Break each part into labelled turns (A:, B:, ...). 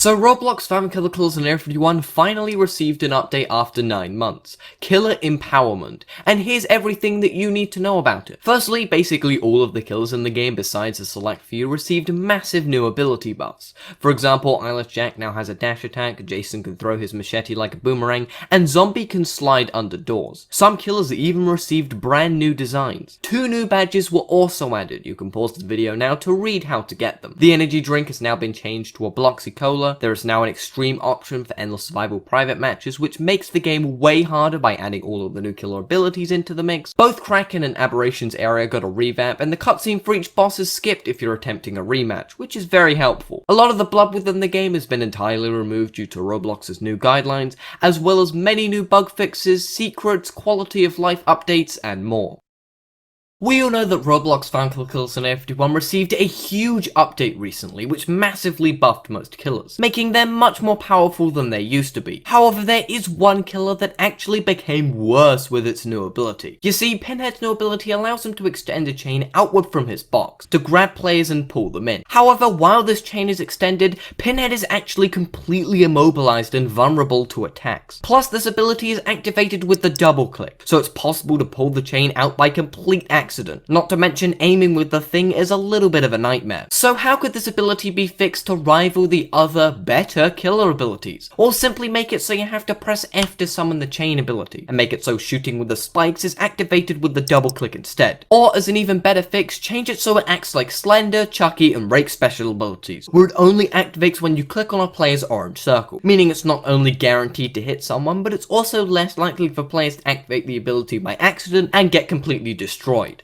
A: So Roblox found Killer Kills in Area 51 finally received an update after 9 months. Killer Empowerment. And here's everything that you need to know about it. Firstly, basically all of the killers in the game besides a select few received massive new ability buffs. For example, AshCat now has a dash attack, Jason can throw his machete like a boomerang, and Zombie can slide under doors. Some killers even received brand new designs. 2 new badges were also added. You can pause the video now to read how to get them. The energy drink has now been changed to a Bloxy Cola. There is now an extreme option for endless survival private matches, which makes the game way harder by adding all of the new killer abilities into the mix. Both Kraken and Aberrations area got a revamp, and the cutscene for each boss is skipped if you're attempting a rematch, which is very helpful. A lot of the blood within the game has been entirely removed due to Roblox's new guidelines, as well as many new bug fixes, secrets, quality of life updates, and more. We all know that Roblox found Killer Kills in Area 51 received a huge update recently, which massively buffed most killers, making them much more powerful than they used to be. However, there is one killer that actually became worse with its new ability. You see, Pinhead's new ability allows him to extend a chain outward from his box, to grab players and pull them in. However, while this chain is extended, Pinhead is actually completely immobilized and vulnerable to attacks. Plus, this ability is activated with the double click, so it's possible to pull the chain out by complete accident. Not to mention, aiming with the thing is a little bit of a nightmare. So how could this ability be fixed to rival the other, better killer abilities? Or simply make it so you have to press F to summon the chain ability, and make it so shooting with the spikes is activated with the double click instead. Or as an even better fix, change it so it acts like Slender, Chucky, and Rake special abilities, where it only activates when you click on a player's orange circle, meaning it's not only guaranteed to hit someone, but it's also less likely for players to activate the ability by accident and get completely destroyed.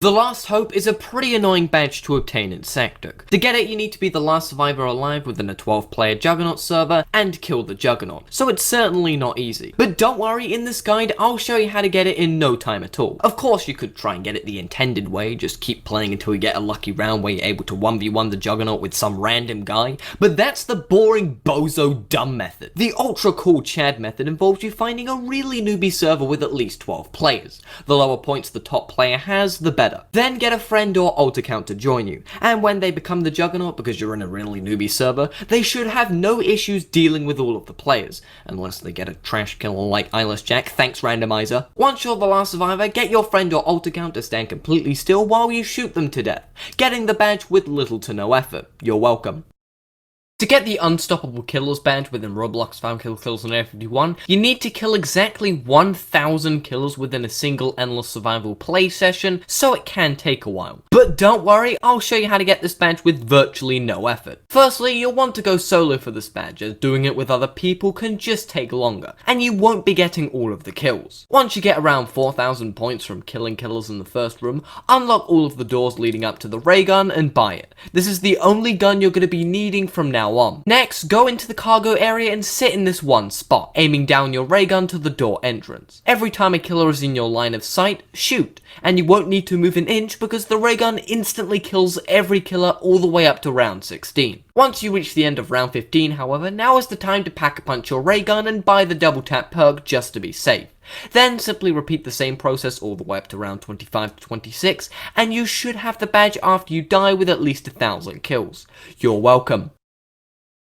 A: The Last Hope is a pretty annoying badge to obtain in Sectic. To get it, you need to be the last survivor alive within a 12-player Juggernaut server and kill the Juggernaut, so it's certainly not easy. But don't worry, in this guide, I'll show you how to get it in no time at all. Of course, you could try and get it the intended way, just keep playing until you get a lucky round where you're able to 1v1 the Juggernaut with some random guy, but that's the boring, bozo, dumb method. The ultra cool Chad method involves you finding a really newbie server with at least 12 players. The lower points the top player has, the better. Then get a friend or alt account to join you, and when they become the Juggernaut because you're in a really newbie server, they should have no issues dealing with all of the players, unless they get a trash killer like AshCat, thanks randomizer. Once you're the last survivor, get your friend or alt account to stand completely still while you shoot them to death, getting the badge with little to no effort. You're welcome. To get the Unstoppable Killers badge within Roblox found Killer Kills in Area 51, you need to kill exactly 1,000 killers within a single endless survival play session, so it can take a while. But don't worry, I'll show you how to get this badge with virtually no effort. Firstly, you'll want to go solo for this badge, as doing it with other people can just take longer, and you won't be getting all of the kills. Once you get around 4,000 points from killing killers in the first room, unlock all of the doors leading up to the ray gun and buy it. This is the only gun you're going to be needing from now on. Next, go into the cargo area and sit in this one spot, aiming down your ray gun to the door entrance. Every time a killer is in your line of sight, shoot, and you won't need to move an inch because the ray gun instantly kills every killer all the way up to round 16. Once you reach the end of round 15, however, now is the time to pack-a-punch your ray gun and buy the double tap perk just to be safe. Then simply repeat the same process all the way up to round 25 to 26, and you should have the badge after you die with at least 1,000 kills. You're welcome.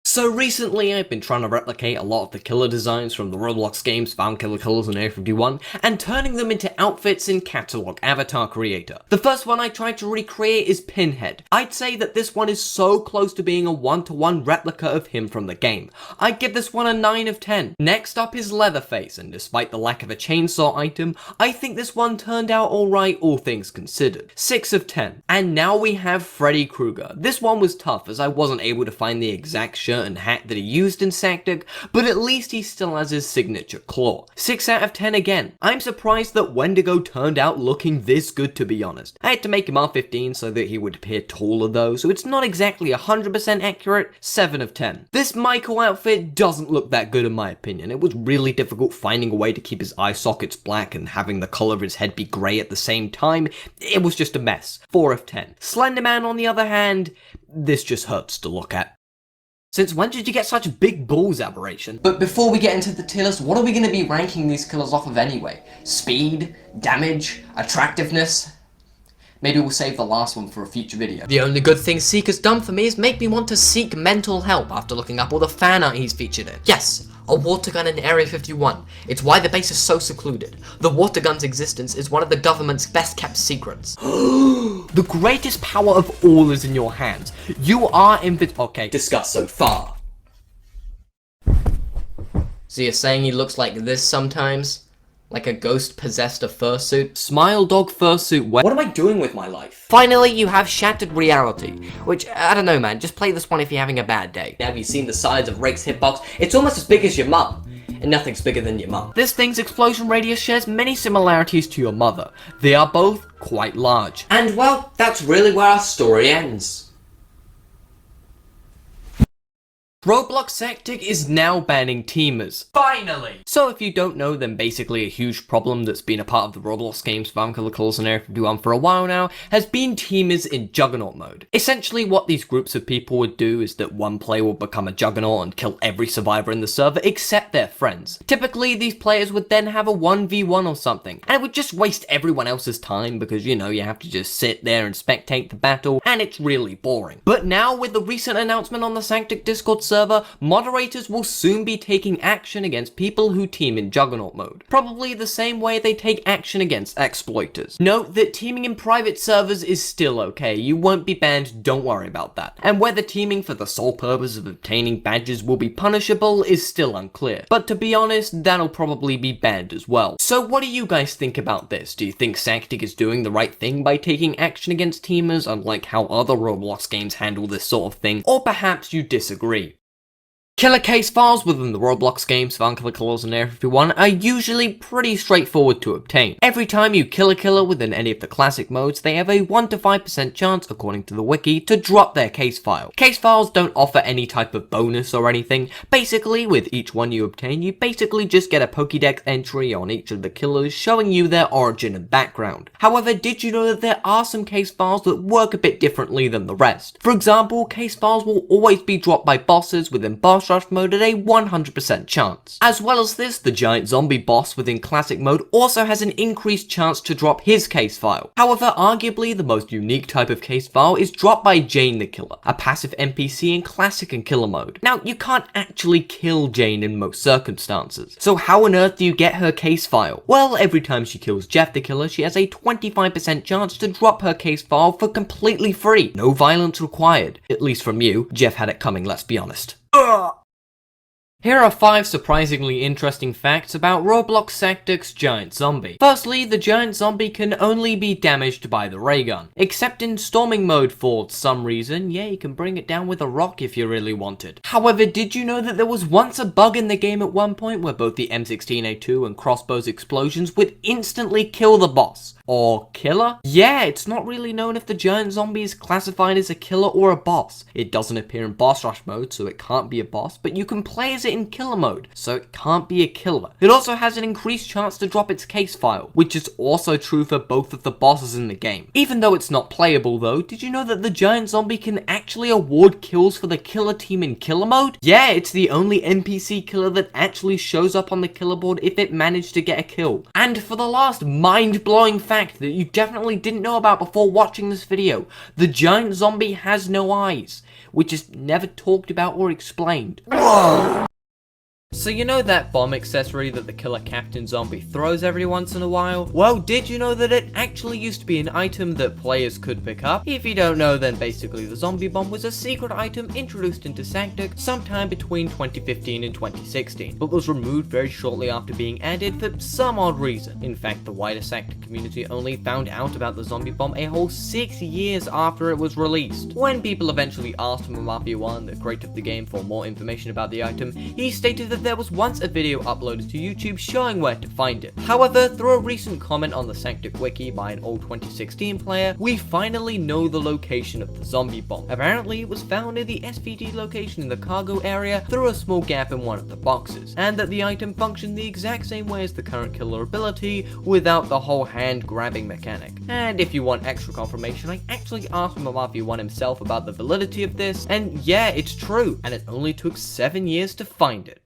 A: So recently I've been trying to replicate a lot of the killer designs from the Roblox games found Killer Kills in Area 51 and turning them into outfits in Catalog Avatar Creator. The first one I tried to recreate is Pinhead. I'd say that this one is so close to being a one-to-one replica of him from the game. I'd give this one a 9 of 10. Next up is Leatherface, and despite the lack of a chainsaw item, I think this one turned out alright all things considered. 6 of 10. And now we have Freddy Krueger. This one was tough as I wasn't able to find the exact shirt and hat that he used in Sectic, but at least he still has his signature claw. 6 out of 10 again. I'm surprised that Wendigo turned out looking this good, to be honest. I had to make him R15 so that he would appear taller though, so it's not exactly 100% accurate. 7 of 10. This Michael outfit doesn't look that good in my opinion. It was really difficult finding a way to keep his eye sockets black and having the colour of his head be grey at the same time. It was just a mess. 4 of 10. Slenderman on the other hand, this just hurts to look at. Since when did you get such big balls, Aberration? But before we get into the tier list, what are we going to be ranking these killers off of anyway? Speed? Damage? Attractiveness? Maybe we'll save the last one for a future video.
B: The only good thing Seek has done for me is make me want to seek mental help after looking up all the fan art he's featured in. Yes, a water gun in Area 51. It's why the base is so secluded. The water gun's existence is one of the government's best kept secrets.
A: The greatest power of all is in your hands. You are Okay, discussed so far.
B: So you're saying he looks like this sometimes? Like a ghost possessed a fursuit?
A: Smile dog fursuit. What am I doing with my life?
B: Finally, you have Shattered Reality, which, I don't know man, just play this one if you're having a bad day.
A: Have you seen the size of Rake's hitbox? It's almost as big as your mum. And nothing's bigger than your mum. This thing's explosion radius shares many similarities to your mother. They are both quite large.
B: And well, that's really where our story ends.
A: Roblox Sectic is now banning teamers. Finally! So if you don't know, then basically a huge problem that's been a part of the Roblox games Vampire Claws and Area 51 for a while now has been teamers in Juggernaut mode. Essentially what these groups of people would do is that one player will become a Juggernaut and kill every survivor in the server except their friends. Typically these players would then have a 1v1 or something, and it would just waste everyone else's time because, you know, you have to just sit there and spectate the battle, and it's really boring. But now with the recent announcement on the Sectic Discord server, moderators will soon be taking action against people who team in Juggernaut mode. Probably the same way they take action against exploiters. Note that teaming in private servers is still okay, you won't be banned, don't worry about that. And whether teaming for the sole purpose of obtaining badges will be punishable is still unclear. But to be honest, that'll probably be banned as well. So what do you guys think about this? Do you think Sectic is doing the right thing by taking action against teamers, unlike how other Roblox games handle this sort of thing? Or perhaps you disagree? Killer case files within the Roblox games Vampire Claws and Area 51 are usually pretty straightforward to obtain. Every time you kill a killer within any of the classic modes, they have a 1 to 5% chance, according to the wiki, to drop their case file. Case files don't offer any type of bonus or anything. Basically, with each one you obtain, you basically just get a Pokédex entry on each of the killers showing you their origin and background. However, did you know that there are some case files that work a bit differently than the rest? For example, case files will always be dropped by bosses within boss rush mode at a 100% chance. As well as this, the giant zombie boss within classic mode also has an increased chance to drop his case file. However, arguably the most unique type of case file is dropped by Jane the Killer, a passive NPC in classic and killer mode. Now, you can't actually kill Jane in most circumstances, so how on earth do you get her case file? Well, every time she kills Jeff the Killer, she has a 25% chance to drop her case file for completely free. No violence required. At least from you. Jeff had it coming, let's be honest. Here are 5 surprisingly interesting facts about Roblox Sectic's giant zombie. Firstly, the giant zombie can only be damaged by the ray gun, except in storming mode for some reason. Yeah, you can bring it down with a rock if you really wanted. However, did you know that there was once a bug in the game at one point where both the M16A2 and crossbows explosions would instantly kill the boss? Or killer? Yeah, it's not really known if the giant zombie is classified as a killer or a boss. It doesn't appear in boss rush mode, so it can't be a boss, but you can play as it in killer mode, so it can't be a killer. It also has an increased chance to drop its case file, which is also true for both of the bosses in the game. Even though it's not playable though, did you know that the giant zombie can actually award kills for the killer team in killer mode? Yeah, it's the only NPC killer that actually shows up on the killer board if it managed to get a kill. And for the last mind-blowing fact that you definitely didn't know about before watching this video, the giant zombie has no eyes, which is never talked about or explained. So you know that bomb accessory that the killer captain zombie throws every once in a while? Well, did you know that it actually used to be an item that players could pick up? If you don't know, then basically the zombie bomb was a secret item introduced into Sectic sometime between 2015 and 2016, but was removed very shortly after being added for some odd reason. In fact, the wider Sectic community only found out about the zombie bomb a whole 6 years after it was released. When people eventually asked Mafia1, the creator of the game, for more information about the item, he stated that there was once a video uploaded to YouTube showing where to find it. However, through a recent comment on the Sectic wiki by an old 2016 player, we finally know the location of the zombie bomb. Apparently, it was found in the SVD location in the cargo area through a small gap in one of the boxes, and that the item functioned the exact same way as the current killer ability without the whole hand grabbing mechanic. And if you want extra confirmation, I actually asked Mafia1 himself about the validity of this, and yeah, it's true, and it only took 7 years to find it.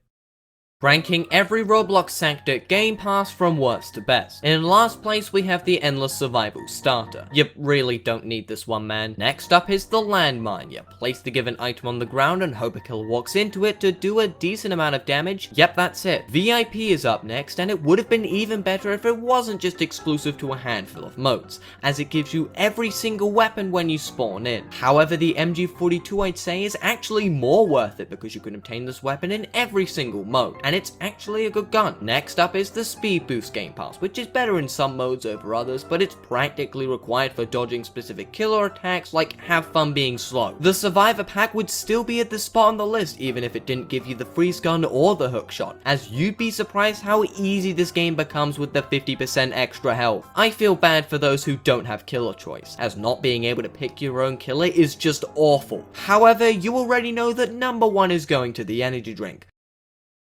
A: ranking every Roblox sector Game Pass from worst to best. In last place we have the Endless Survival Starter. You really don't need this one, man. Next up is the Landmine. You place the given item on the ground and hope a killer walks into it to do a decent amount of damage. Yep, that's it. VIP is up next, and it would have been even better if it wasn't just exclusive to a handful of modes, as it gives you every single weapon when you spawn in. However, the MG42 I'd say is actually more worth it because you can obtain this weapon in every single mode, and it's actually a good gun. Next up is the Speed Boost Game Pass, which is better in some modes over others, but it's practically required for dodging specific killer attacks like have fun being slow. The Survivor Pack would still be at the spot on the list even if it didn't give you the freeze gun or the hook shot, as you'd be surprised how easy this game becomes with the 50% extra health. I feel bad for those who don't have killer choice, as not being able to pick your own killer is just awful. However, you already know that number one is going to the energy drink.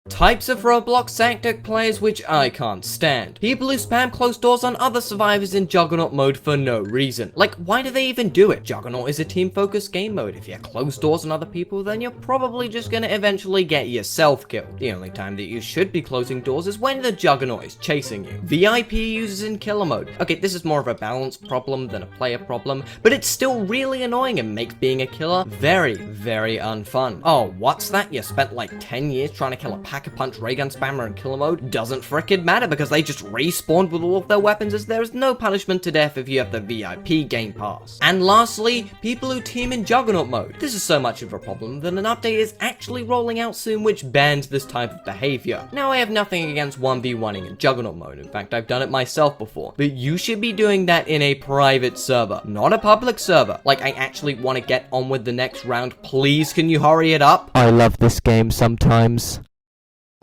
A: Types of Roblox sector players which I can't stand. People who spam closed doors on other survivors in Juggernaut mode for no reason. Like, why do they even do it? Juggernaut is a team-focused game mode. If you close doors on other people, then you're probably just gonna eventually get yourself killed. The only time that you should be closing doors is when the Juggernaut is chasing you. VIP users in killer mode. Okay, this is more of a balance problem than a player problem, but it's still really annoying and makes being a killer very, very unfun. Oh, what's that? You spent like 10 years trying to kill a Pack-a-Punch ray gun spammer in killer mode? Doesn't frickin' matter because they just respawned with all of their weapons, as there is no punishment to death if you have the VIP Game Pass. And lastly, people who team in Juggernaut mode. This is so much of a problem that an update is actually rolling out soon which bans this type of behavior. Now, I have nothing against 1v1ing in Juggernaut mode. In fact, I've done it myself before, but you should be doing that in a private server, not a public server. Like, I actually want to get on with the next round. Please, can you hurry it up?
C: I love this game sometimes.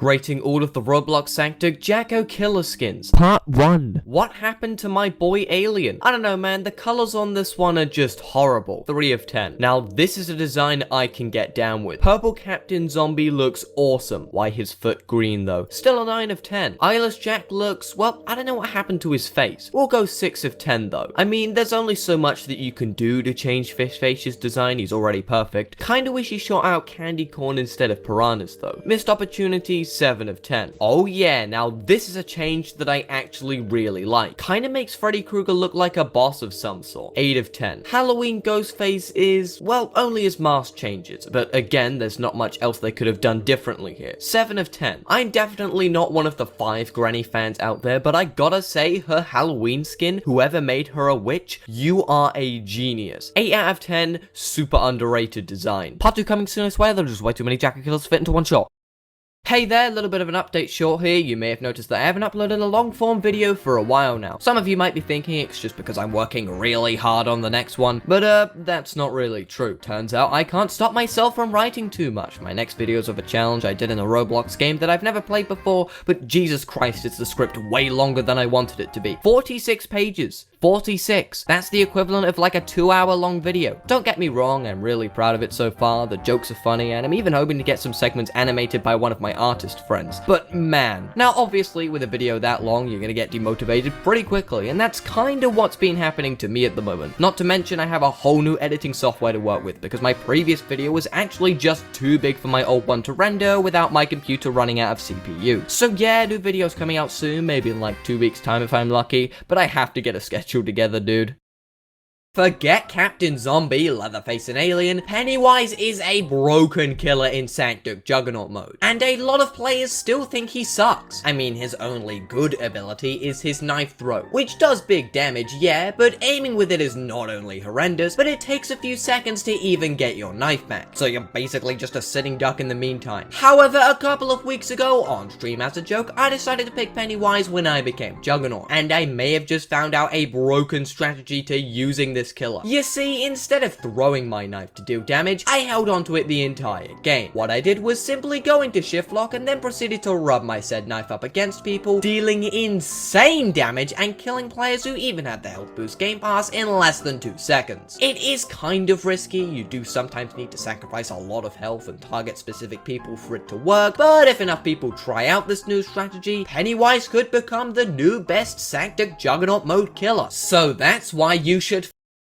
A: Rating all of the Roblox sector Jacko killer skins.
C: Part 1.
A: What happened to my boy Alien? I don't know, man, the colors on this one are just horrible. 3 of 10. Now, this is a design I can get down with. Purple Captain Zombie looks awesome. Why his foot green though? Still a 9 of 10. Eyeless Jack looks, well, I don't know what happened to his face. We'll go 6 of 10 though. I mean, there's only so much that you can do to change Fish Face's design. He's already perfect. Kinda wish he shot out candy corn instead of piranhas though. Missed opportunity, 7 of 10. Oh yeah, now this is a change that I actually really like. Kinda makes Freddy Krueger look like a boss of some sort. 8 of 10. Halloween Ghostface is, well, only his mask changes, but again, there's not much else they could have done differently here. 7 of 10. I'm definitely not one of the 5 Granny fans out there, but I gotta say, her Halloween skin, whoever made her a witch, you are a genius. 8 out of 10, super underrated design. Part 2 coming soon, I swear, there's just way too many Jacko killers to fit into one shot. Hey there, a little bit of an update short here. You may have noticed that I haven't uploaded a long form video for a while now. Some of you might be thinking it's just because I'm working really hard on the next one, but that's not really true. Turns out I can't stop myself from writing too much. My next video is of a challenge I did in a Roblox game that I've never played before, but Jesus Christ, is the script way longer than I wanted it to be. 46 pages. 46. That's the equivalent of like a 2-hour-long video. Don't get me wrong, I'm really proud of it so far. The jokes are funny, and I'm even hoping to get some segments animated by one of my artist friends. But man, now obviously with a video that long, you're gonna get demotivated pretty quickly, and that's kinda what's been happening to me at the moment. Not to mention I have a whole new editing software to work with, because my previous video was actually just too big for my old one to render without my computer running out of CPU. So yeah, new videos coming out soon, maybe in like 2 weeks time if I'm lucky, but I have to get a schedule together, dude. Forget Captain Zombie, Leatherface, and Alien, Pennywise is a broken killer in Sanctuc Juggernaut mode, and a lot of players still think he sucks. I mean, his only good ability is his knife throw, which does big damage, yeah, but aiming with it is not only horrendous, but it takes a few seconds to even get your knife back, so you're basically just a sitting duck in the meantime. However, a couple of weeks ago, on stream as a joke, I decided to pick Pennywise when I became Juggernaut, and I may have just found out a broken strategy to using this killer. You see, instead of throwing my knife to deal damage, I held onto it the entire game. What I did was simply go into shift lock and then proceeded to rub my said knife up against people, dealing insane damage and killing players who even had the health boost game pass in less than 2 seconds. It is kind of risky, you do sometimes need to sacrifice a lot of health and target specific people for it to work, but if enough people try out this new strategy, Pennywise could become the new best Sanctuc Juggernaut mode killer. So that's why you should